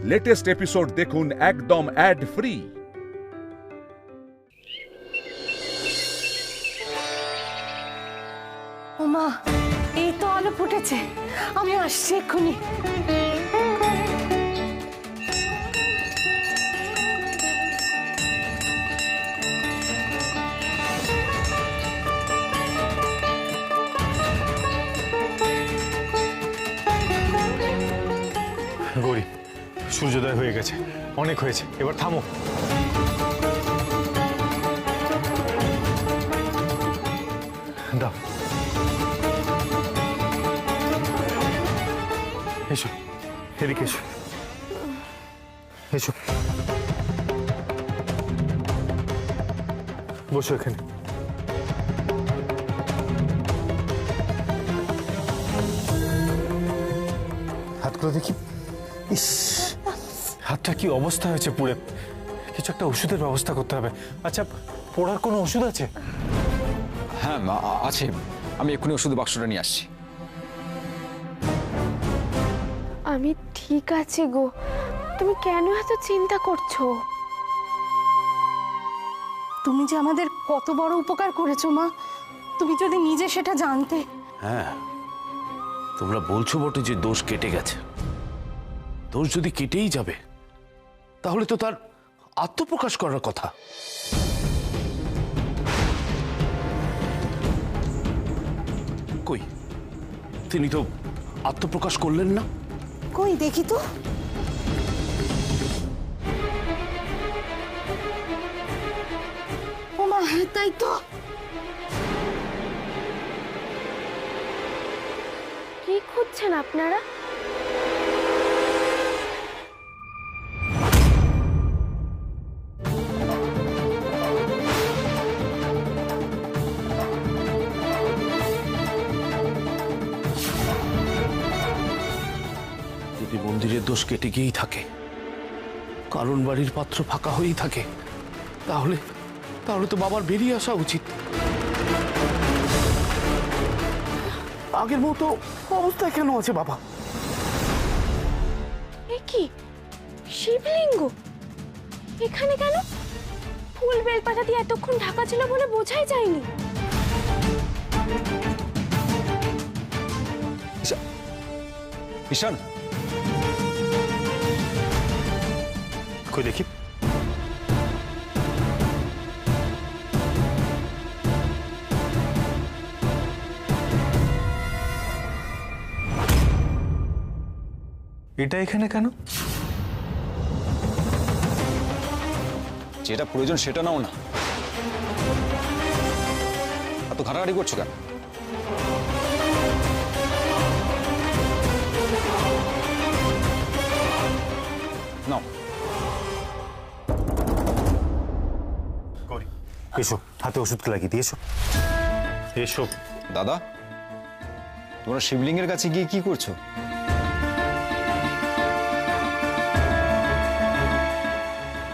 Latest episode দেখুন একদম add free. ওমা, এই তো আলো ফুটেছে, আমি আসছি এক্ষুনি। গৌরী, সূর্যোদয় হয়ে গেছে, অনেক হয়েছে, এবার থামো। দাও, এসো, এদিকে এসো, এসো, বসো এখানে। হাতগুলো দেখি। ইস, হাতটা কি অবস্থা হয়েছে পুড়ে, কিছু একটা ওষুধের ব্যবস্থা করতে হবে। আচ্ছা, পোড়ার কোনো ওষুধ আছে? হ্যাঁ আছে, আমি এক্ষুনি ওষুধ বাক্সটা নিয়ে আসছি। আমি ঠিক আছি গো, তুমি কেন এত চিন্তা করছো? তুমি যে আমাদের কত বড় উপকার করেছো মা, তুমি যদি নিজে সেটা জানতে। হ্যাঁ, তোমরা বলছো বটে যে দোষ কেটে গেছে। দোষ যদি কেটেই যাবে তাহলে তো তার আত্মপ্রকাশ করার কথা। কই, তিনি তো আত্মপ্রকাশ করলেন না। কই দেখি তো। ওমা, তাই তো। কি খুঁজছেন আপনারা? যদি মন্দিরের দোষ কেটে গিয়েই থাকে, কারণ বাড়ির পাত্র ফাঁকা হয়েই থাকে, তাহলে তাহলে তো বাবার বেরিয়ে আসা উচিত। আগের মতো অবস্থায় কেন আছে বাবা? এ কি শিবলিঙ্গ এখানে কেন? ফুল বেলপাতা দিয়ে এতক্ষণ ঢাকা ছিল বলে বোঝাই যায়নি। ঈশান, কই দেখি। এটা এখানে কেন? যেটা প্রয়োজন সেটা নাও না, এত ঘাটাঘাটি করছো কেন? নাও। এসো, হাতে ওষুধ লাগিয়ে দিয়ে এসো। এসো। দাদা, তোমরা শিবলিঙ্গের কাছে গিয়ে কি করছো?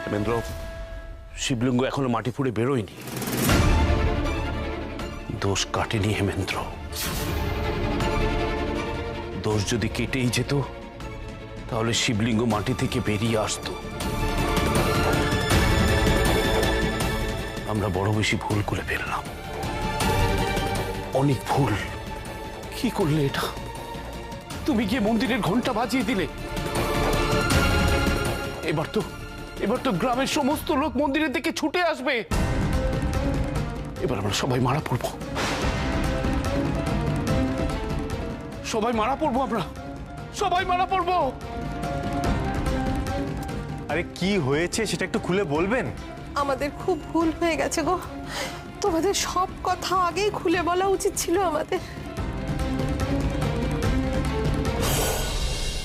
হেমেন্দ্র, শিবলিঙ্গ এখনো মাটি ফুঁড়ে বেরোয়নি। দোষ কাটেনি হেমেন্দ্র। দোষ যদি কেটেই যেত তাহলে শিবলিঙ্গ মাটি থেকে বেরিয়ে আসতো। আমরা বড় বেশি ভুল করে ফেললাম, অনেক ভুল। কি করলে এটা? তুমি গিয়ে মন্দিরের ঘন্টা বাজিয়ে দিলে। এবার তো গ্রামের সমস্ত লোক মন্দিরের দিকে ছুটে আসবে। এবার আমরা সবাই মারা পড়বো, আমরা সবাই মারা পড়বো। আরে কি হয়েছে সেটা একটু খুলে বলবেন? আমাদের খুব ভুল হয়ে গেছে গো, তোমাদের সব কথা আগেই খুলে বলা উচিত ছিল আমাদের।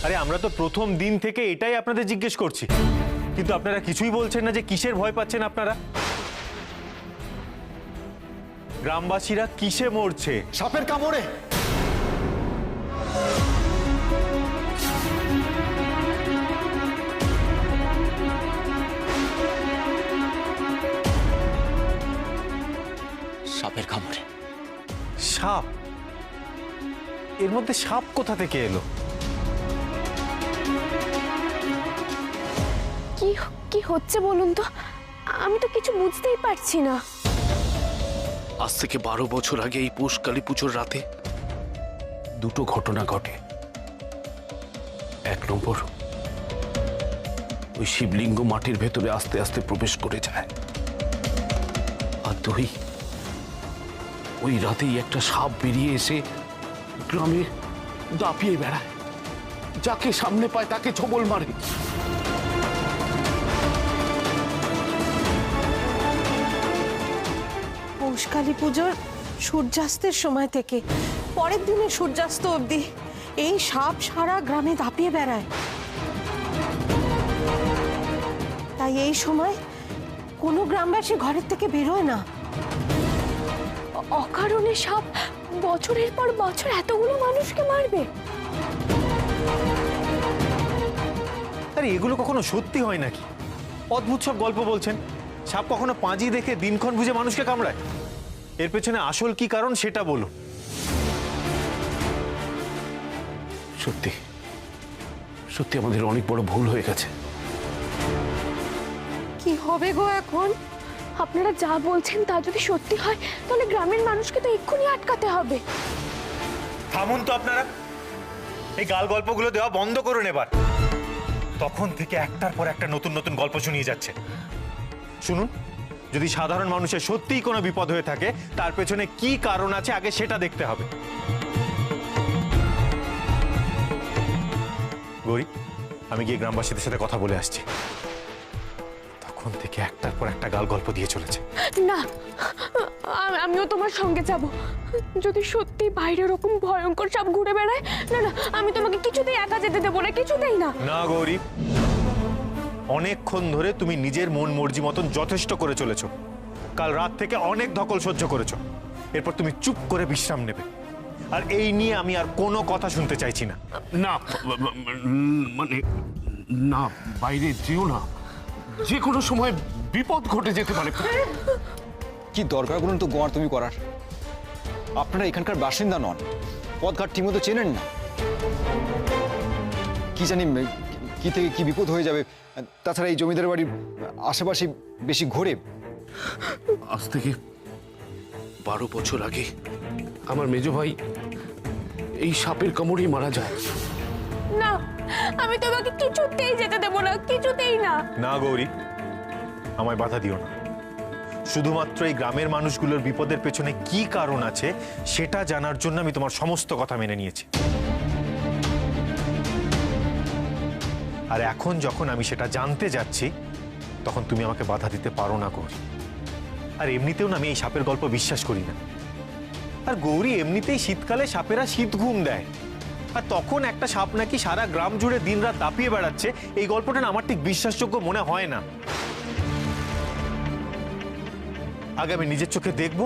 আরে আমরা তো প্রথম দিন থেকে এটাই আপনাদের জিজ্ঞেস করছি, কিন্তু আপনারা কিছুই বলছেন না যে কিসের ভয় পাচ্ছেন আপনারা। গ্রামবাসীরা কিসে মরছে? সাপের কামড়ে। সাপের কামড়ে। সাপ? এর মধ্যে সাপ কোথা থেকে এলো? কি হচ্ছে বলুন তো, আমি তো কিছু বুঝতেই পারছি না। আজ থেকে 12 বছর আগে এই পৌষ কালী পুজোর রাতে দুটো ঘটনা ঘটে। 1 নম্বর, ওই শিবলিঙ্গ মাটির ভেতরে আস্তে আস্তে প্রবেশ করে যায়। আর 2, ওই রাতেই একটা সাপ বেরিয়ে এসে গ্রামে দাপিয়ে বেড়ায়, যাকে সামনে পায় তাকে ছোবল মারে। পৌষকালী পুজোর সূর্যাস্তের সময় থেকে পরের দিনে সূর্যাস্ত অবধি এই সাপ সারা গ্রামে দাপিয়ে বেড়ায়। তাই এই সময় কোনো গ্রামবাসী ঘরের থেকে বেরোয় না। অকারণে সাপ বছরের পর বছর এতগুলো মানুষকে মারবে? আরে এগুলো কখনো সত্যি হয় নাকি? অদ্ভুত সব গল্প বলছেন। সাপ কখনো পাঁজি দেখে দিনক্ষণ বুঝে মানুষকে কামড়ায়? এর পেছনে আসল কি কারণ সেটা বলুন। সত্যি সত্যি আমাদের অনেক বড় ভুল হয়ে গেছে। কি হবে গো এখন? আপনারা যা বলছেন তা যদি সত্যি হয় তাহলে গ্রামের মানুষকে তো এক্ষুনি আটকাতে হবে। থামুন তো আপনারা, এই গাল গল্পগুলো দেওয়া বন্ধ করুন এবার। তখন থেকে একটার পর একটা নতুন নতুন গল্প শুনিয়ে যাচ্ছে। শুনুন, যদি সাধারণ মানুষের সত্যিই কোনো বিপদ হয়ে থাকে তার পেছনে কি কারণ আছে আগে সেটা দেখতে হবে। গৌরী, আমি গিয়ে গ্রামবাসীদের সাথে কথা বলে আসছি। তখন থেকে একটার পর একটা গাল গল্প দিয়ে চলেছে। না, আমিও তোমার সঙ্গে যাব। যদি সত্যি বাইরে এরকম ভয়ঙ্কর সাপ ঘুরে বেড়ায়, না না, আমি তোমাকে কিছুতেই একা যেতে দেবো না, কিছুতেই না। না গৌরী, অনেকক্ষণ ধরে তুমি নিজের মন মর্জি মতন যথেষ্ট করে চলেছ। কাল রাত থেকে অনেক ধকল সহ্য করেছ। এরপর তুমি চুপ করে বিশ্রাম নেবে। আর এই নিয়ে আমি আর কোনো কথা শুনতে চাইছি না। না মানে না, বাইরে যেও না, যে কোনো সময় বিপদ ঘটে যেতে পারে। কি দরকার বলুন তো গোয়ার তুমি করার? আপনারা এখানকার বাসিন্দা নন, পথঘাট ঠিকমতো চেনেন না। কি জানি কি থেকে কি বিপদ হয়ে যাবে। তাছাড়া এই জমিদার বাড়ির আশেপাশে বেশি ঘোরে। আজ থেকে 12 বছর আগে আমার মেজো ভাই এই সাপের কামড়েই মারা যায়। না, আমি তোমাকে কিছুতেই যেতে দেবো না, কিছুতেই না। না গৌরী, আমায় বাধা দিও না। শুধুমাত্র এই গ্রামের মানুষগুলোর বিপদের পেছনে কি কারণ আছে সেটা জানার জন্য আমি তোমার সমস্ত কথা মেনে নিয়েছি। আর এখন যখন আমি সেটা জানতে যাচ্ছি তখন তুমি আমাকে বাধা দিতে পারো না গৌরী। আর এমনিতেও না আমি এই সাপের গল্প বিশ্বাস করি না। আর গৌরী, এমনিতেই শীতকালে সাপেরা শীত ঘুম দেয়, আর তখন একটা সাপ নাকি সারা গ্রাম জুড়ে দিনরাত দাপিয়ে বেড়াচ্ছে, এই গল্পটা না আমার ঠিক বিশ্বাসযোগ্য মনে হয় না। আগে আমি নিজের চোখে দেখব,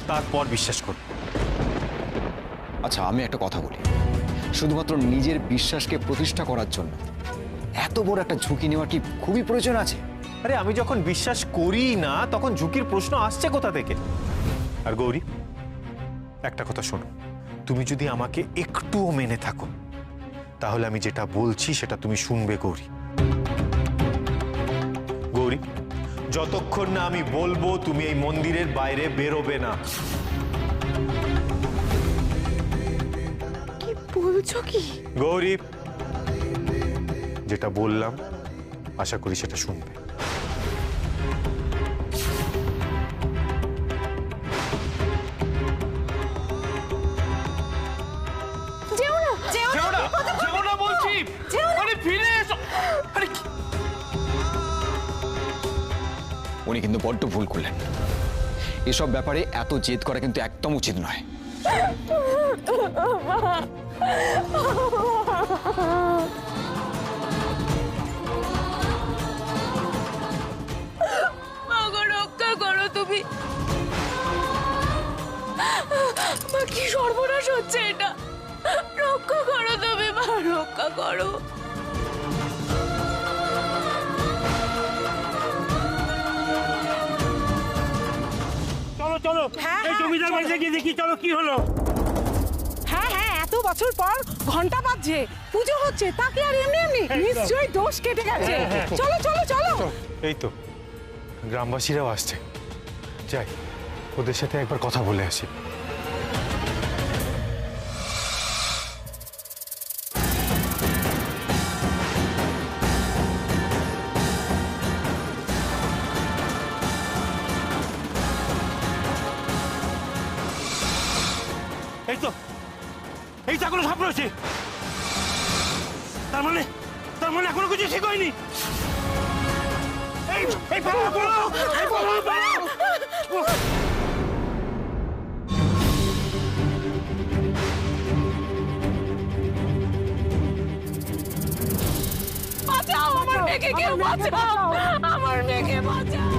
তারপর বিশ্বাস করব। আচ্ছা, আমি একটা কথা বলি, শুধুমাত্র নিজের বিশ্বাসকে প্রতিষ্ঠা করার জন্য এত বড় একটা ঝুঁকি নেওয়ার কি খুবই প্রয়োজন আছে? আরে আমি যখন বিশ্বাস করি না তখন ঝুঁকির প্রশ্ন আসছে কোথা থেকে? আর গৌরী, একটা কথা শোনো, তুমি যদি আমাকে একটুও মেনে থাকো তাহলে আমি যেটা বলছি সেটা তুমি শুনবে গৌরী। গৌরী, যতক্ষণ না আমি বলবো তুমি এই মন্দিরের বাইরে বেরোবে না। কি বলছো কি? গৌরী, যেটা বললাম আশা করি সেটা শুনবে। যেও না, যেও না, যেও না বলছি। আরে ফিরে এসো। আরে উনি কিন্তু বড্ড ভুল করলেন। এসব ব্যাপারে এত জেদ করা কিন্তু একদম উচিত নয়। রক্ষা করো তুমি। কি সর্বনাশ হচ্ছে এটা! রক্ষা করো তুমি, মা, রক্ষা করো। চলো চলো, এই জমিদার বাড়িতে গিয়ে দেখি। চলো, কি হলো? হ্যাঁ হ্যাঁ, এত বছর পর ঘন্টা বাজছে, পুজো হচ্ছে, তাকে আর এমনি এমনি নিশ্চয়ই দোষ কেটে গেছে। চলো চলো চলো। এই তো গ্রামবাসীরাও আসছে, যাই ওদের সাথে একবার কথা বলে আসি। এই তো এই তো এখনো সাপ রয়েছে। তার মানে এখনো কিছু ঠিক হয়নি। এই এই পালাও, পালাও, এই পালাও, পালাও। বাঁচাও আমার মেয়েকে, কেউ বাঁচাও আমার মেয়েকে, বাঁচাও।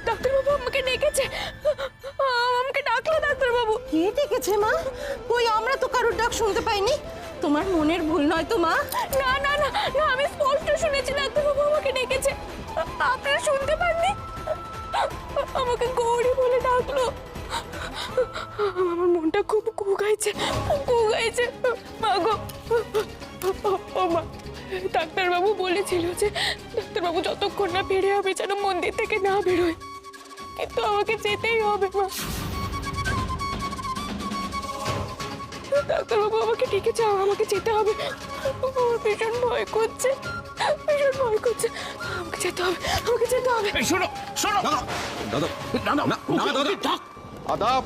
ডাক্তারবাবু আমাকে ডেকেছে, আমাকে ডাকলো ডাক্তারবাবু। কে ডেকেছে মা? কই আমরা তো কারোর ডাক শুনতে পাইনি। তোমার মনের ভুল নয় তো মা? না না না না, আমি স্পষ্ট শুনেছি ডাক্তারবাবু আমাকে ডেকেছে। আপনারা শুনতে পাননি? আমাকে গৌরী বলে ডাকলো। আমার মনটা খুব কুগাইছে, কুগাইছে। মা গো, ও মা, ডাক্তারবাবু বলেছিল যে ডাক্তারবাবু যতক্ষণ না বেড়ে হবে যেন মন্দির থেকে না বেরোয়, কিন্তু আমাকে যেতেই হবে মা। ডাক্তারবাবু আমাকে ডেকেছে, আমাকে যেতে হবে। আমার ভীষণ ভয় করছে, ভীষণ ভয় করছে। আমাকে যেতে হবে, আমাকে যেতে হবে। এই শোনো শোনো দাদা না না না, দাদা। আদাব।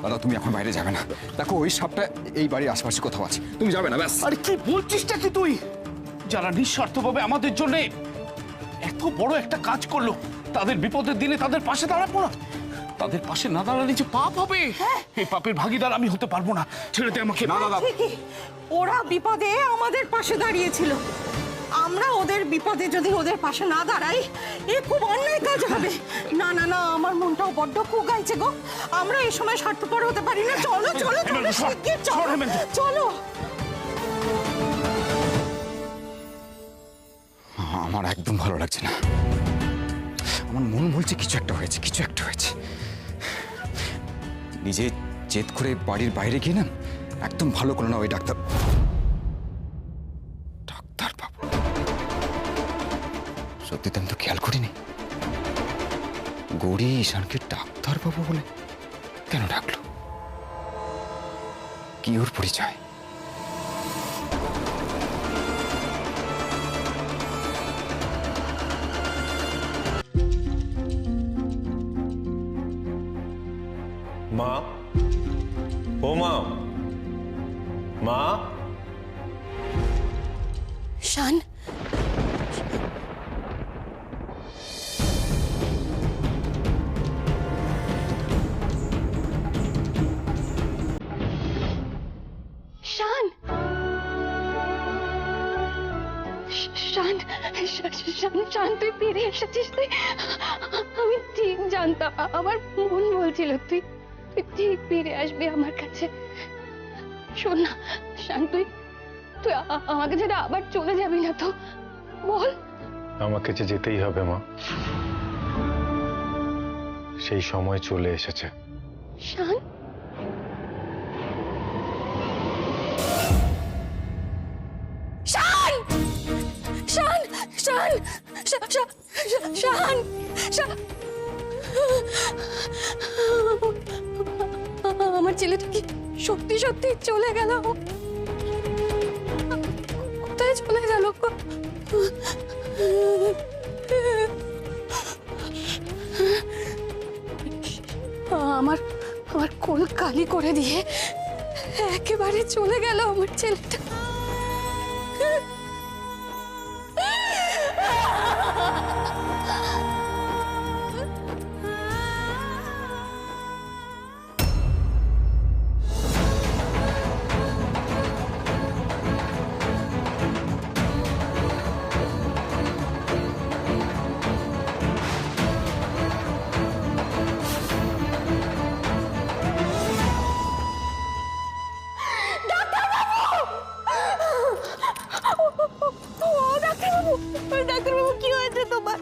দাদা তুমি এখন বাইরে যাবে না, দেখো ওই সাপটা এই বাড়ির আশেপাশে কোথাও আছে, তুমি যাবে না ব্যাস। আরে কি বলছিসটা কি তুই? যারা নিঃস্বার্থভাবে আমাদের জন্য এত বড় একটা কাজ করলো, তাদের বিপদের দিনে তাদের পাশে দাঁড়াবো না? তাদের পাশে না দাঁড়ালে যে পাপ হবে, এই পাপের ভাগীদার আমি হতে পারবো না। ছেড়ে দে আমাকে। না দাদা, ঠিকই, ওরা বিপদে আমাদের পাশে দাঁড়িয়েছিল। আমরা ওদের বিপদে যদি ওদের পাশে না দাঁড়াই, এ খুব অন্যায় কাজ হবে। না না না, আমার মনটাও বড্ড কুগাইছে গো। আমরা এই সময় স্বার্থপর হতে পারি না। চলো চলো চলো, শিগগির চলো চলো। আমার একদম ভালো লাগছে না। আমার মন বলছে কিছু একটা হয়েছে, কিছু একটা হয়েছে। নিজে জেদ করে বাড়ির বাইরে গিয়ে না একদম ভালো করে না ওই ডাক্তার বাবু। সত্যি তো আমি তো খেয়াল করিনি। গৌরী ঈশানকে ডাক্তার বাবু বলে কেন ডাকলো? কি ওর পরিচয়? মা, ও মা, মা। শান, শান, শান, শান, তুই ফিরে এসেছিস। তুই, আমি ঠিক জানতাম, আমার মন বলছিল তুই ঠিক ফিরে আসবি আমার কাছে। শোন না শান, তুই আমাকে ছেড়ে আবার চলে যাবি না তো? বল। আমাকে যে যেতেই হবে মা, সেই সময় চলে এসেছে। শান, শান, শান, শান, শান, শান, আমার ছেলেটা কি সত্যি সত্যি চলে গেল? কোথায় চলে গেল? আমার আমার কোল কালি করে দিয়ে একেবারে চলে গেল আমার ছেলেটা। ডাক্তারবাবু কি হয়েছে তোমার?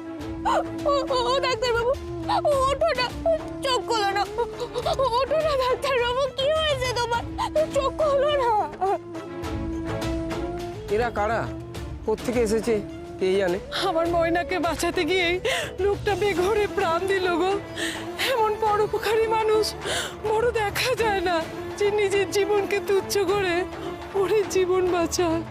ও ডাক্তারবাবু, ওঠো না, চোখ খোলো না, ওঠো না ডাক্তারবাবু, কি হয়েছে তোমার? চোখ খোলো না। এরা কারা, কোত্থেকে এসেছে কে জানে? আমার ময়নাকে বাঁচাতে গিয়ে লোকটা বেঘরে প্রাণ দিল গো। এমন পরোপকারী মানুষ বড় দেখা যায় না, যে নিজের জীবনকে তুচ্ছ করে ওরে জীবন বাঁচায়।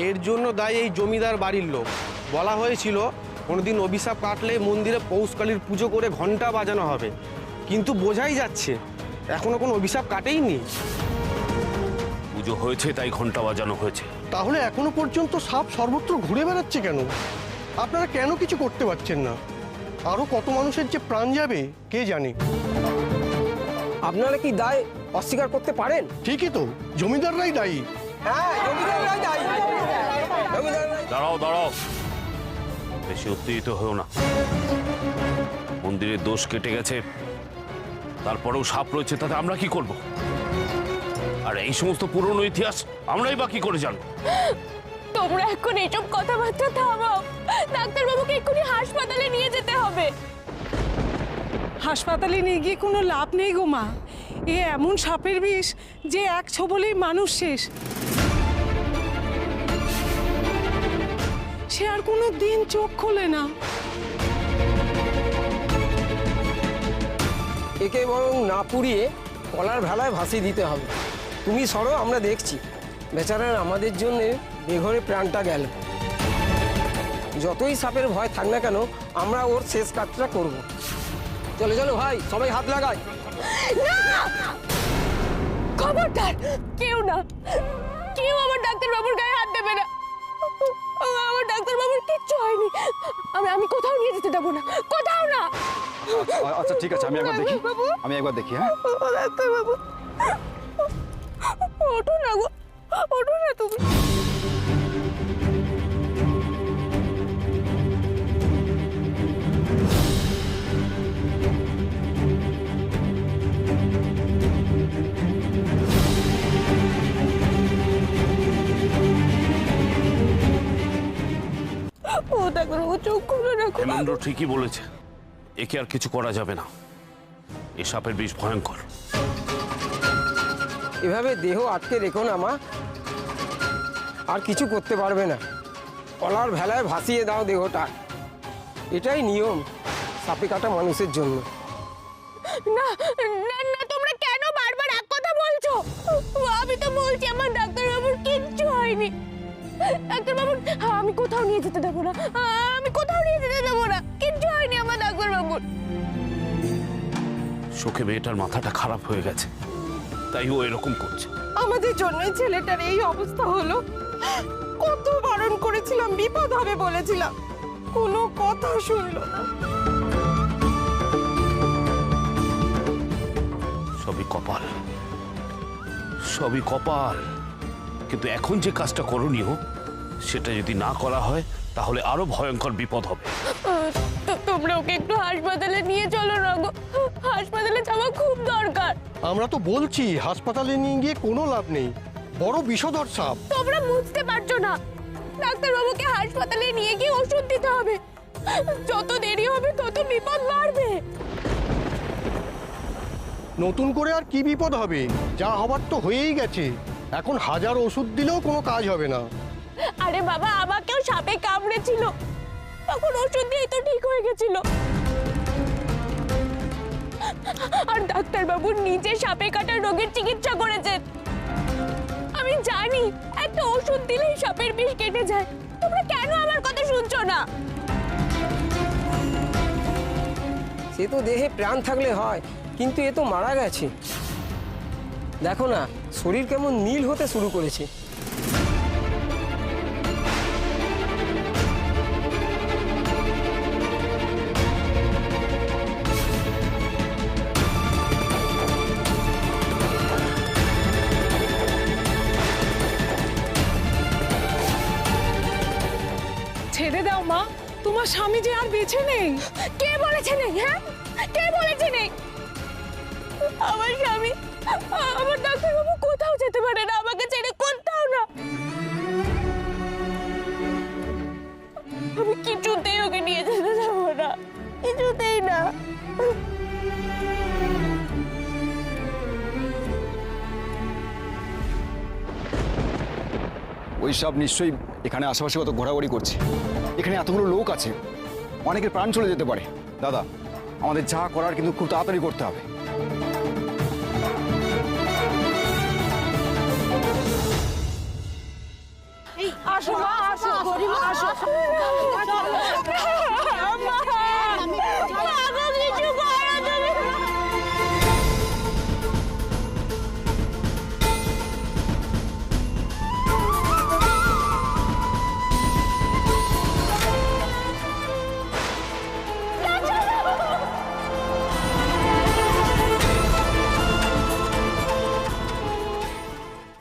এর জন্য দায়ী এই জমিদার বাড়ির লোক। বলা হয়েছিল কোনোদিন অভিশাপ কাটলে মন্দিরে পৌষকালীর পুজো করে ঘন্টা বাজানো হবে, কিন্তু বোঝাই যাচ্ছে এখনো কোনো অভিশাপ কাটেইনি। পুজো হয়েছে তাই ঘন্টা বাজানো হয়েছে। তাহলে এখনো পর্যন্ত সাপ সর্বত্র ঘুরে বেড়াচ্ছে কেন? আপনারা কেন কিছু করতে পারছেন না? আরো কত মানুষের যে প্রাণ যাবে কে জানে। আপনারা কি দায় অস্বীকার করতে পারেন? ঠিকই তো, জমিদাররাই দায়ী। হ্যাঁ, জমিদাররাই দায়ী। দাঁড়াও দাঁড়াও, বেশি উত্তেজিত হও না। মন্দিরের দোষ কেটে গেছে, তারপরেও সাপ রয়েছে, তাতে আমরা কি করব? আর এই সমস্ত পুরনো ইতিহাস আমরাই বা কি করে জানবো? তোমরা এখন এইসব কথাবার্তা থামাও। ডাক্তারবাবুকে এক্ষুনি হাসপাতালে নিয়ে যেতে হবে। হাসপাতালে নিয়ে গিয়ে কোনো লাভ নেই গো মা। এ এমন সাপের বিষ যে এক ছোবলেই মানুষ শেষ। সে আর কোনো দিন চোখ খোলে না। একে বরং না পুড়িয়ে কলার ভেলায় ভাসিয়ে দিতে হবে। তুমি সরো, আমরা দেখছি। বেচারার আমাদের জন্য বেঘরে প্রাণটা গেল। যতই সাপের ভয় থাক না কেন, আমরা ওর শেষ কাজটা করব। চলো চলো ভাই, সবাই হাত লাগাই। খবরদার, কেউ না, কেউ আমার ডাক্তারবাবুর গায়ে হাত দেবে না। আমার ডাক্তারবাবুর কিচ্ছু হয়নি। আমি কোথাও নিয়ে যেতে দেবো না, কোথাও না। আচ্ছা ঠিক আছে, আমি একবার দেখি। হ্যাঁ, ডাক্তারবাবু, ওঠো না গো, ওঠো না তুমি। ও ডাক্তারবাবু, চোখ খুলে রাখো। হেমেন্দ্র ঠিকই বলেছে, একে আর কিছু করা যাবে না। এ সাপের বিষ ভয়ঙ্কর। এভাবে দেহ আটকে রেখো না মা, আর কিছু করতে পারবে না। কলার ভেলায় ভাসিয়ে দাও দেহটা, এটাই নিয়ম সাপে কাটা মানুষের জন্য। না না না, তোমরা কেন বারবার এক কথা বলছো? আমি তো বলছি আমার ডাক্তারবাবুর কিচ্ছু হয়নি। ডাক্তারবাবু, আমি কোথাও নিয়ে যেতে দেবো না, আমি কোথাও নিয়ে যেতে দেবো না, কিচ্ছু হয়নি আমার ডাক্তারবাবুর। শোকে মেয়েটার মাথাটা খারাপ হয়ে গেছে, তাই ও এরকম করছে। আমাদের জন্যই ছেলেটার এই অবস্থা হলো। কত বারণ করেছিলাম, বিপদ হবে বলেছিলাম, কোনো কথা শুনলো না। সবই কপাল, সবই কপাল। কিন্তু এখন যে কাজটা করণীয়, সেটা যদি না করা হয় তাহলে আরো ভয়ঙ্কর বিপদ হবে। তোমরা ওকে একটু হাসপাতালে নিয়ে চলো না গো, হাসপাতালে যাওয়া খুব দরকার। আমরা তো বলছি হাসপাতালে নিয়ে গিয়ে কোনো লাভ নেই, বড় বিষধর সাপ। তোমরা বুঝতে পারছো না, ডাক্তারবাবুকে হাসপাতালে নিয়ে গিয়ে ওষুধ দিতে হবে। যত দেরি হবে তত বিপদ বাড়বে। নতুন করে আর কি বিপদ হবে? যা হবার তো হয়েই গেছে। এখন হাজার ওষুধ দিলেও কোনো কাজ হবে না। আরে বাবা, আমাকেও সাপে কামড়েছিল, তখন ওষুধ দিয়েই তো ঠিক হয়ে গেছিল। আর ডাক্তারবাবু নিজে সাপে কাটা রোগের চিকিৎসা করেছেন। আমি জানি একটা ওষুধ দিলেই সাপের বিষ কেটে যায়। তোমরা কেন আমার কথা শুনছো না? সে তো দেহে প্রাণ থাকলে হয়, কিন্তু এ তো মারা গেছে। দেখো না, শরীর কেমন নীল হতে শুরু করেছে। ছেড়ে দাও মা, তোমার স্বামী যে আর বেঁচে নেই। কে বলেছে নেই? হ্যাঁ, কে বলেছে নেই? আমার স্বামী, আমার ডাক্তারবাবু কোথাও যেতে পারে না, আমাকে ছেড়ে কোথাও না। আমি কিছুতেই ওকে নিয়ে যেতে যাবো না, কিছুতেই না। ওই সব নিশ্চয়ই এখানে আশেপাশে কত ঘোরাঘুরি করছে। এখানে এতগুলো লোক আছে, অনেকের প্রাণ চলে যেতে পারে। দাদা, আমাদের যা করার কিন্তু খুব তাড়াতাড়ি করতে হবে। আসো মা, আসো, গরিমা আসো।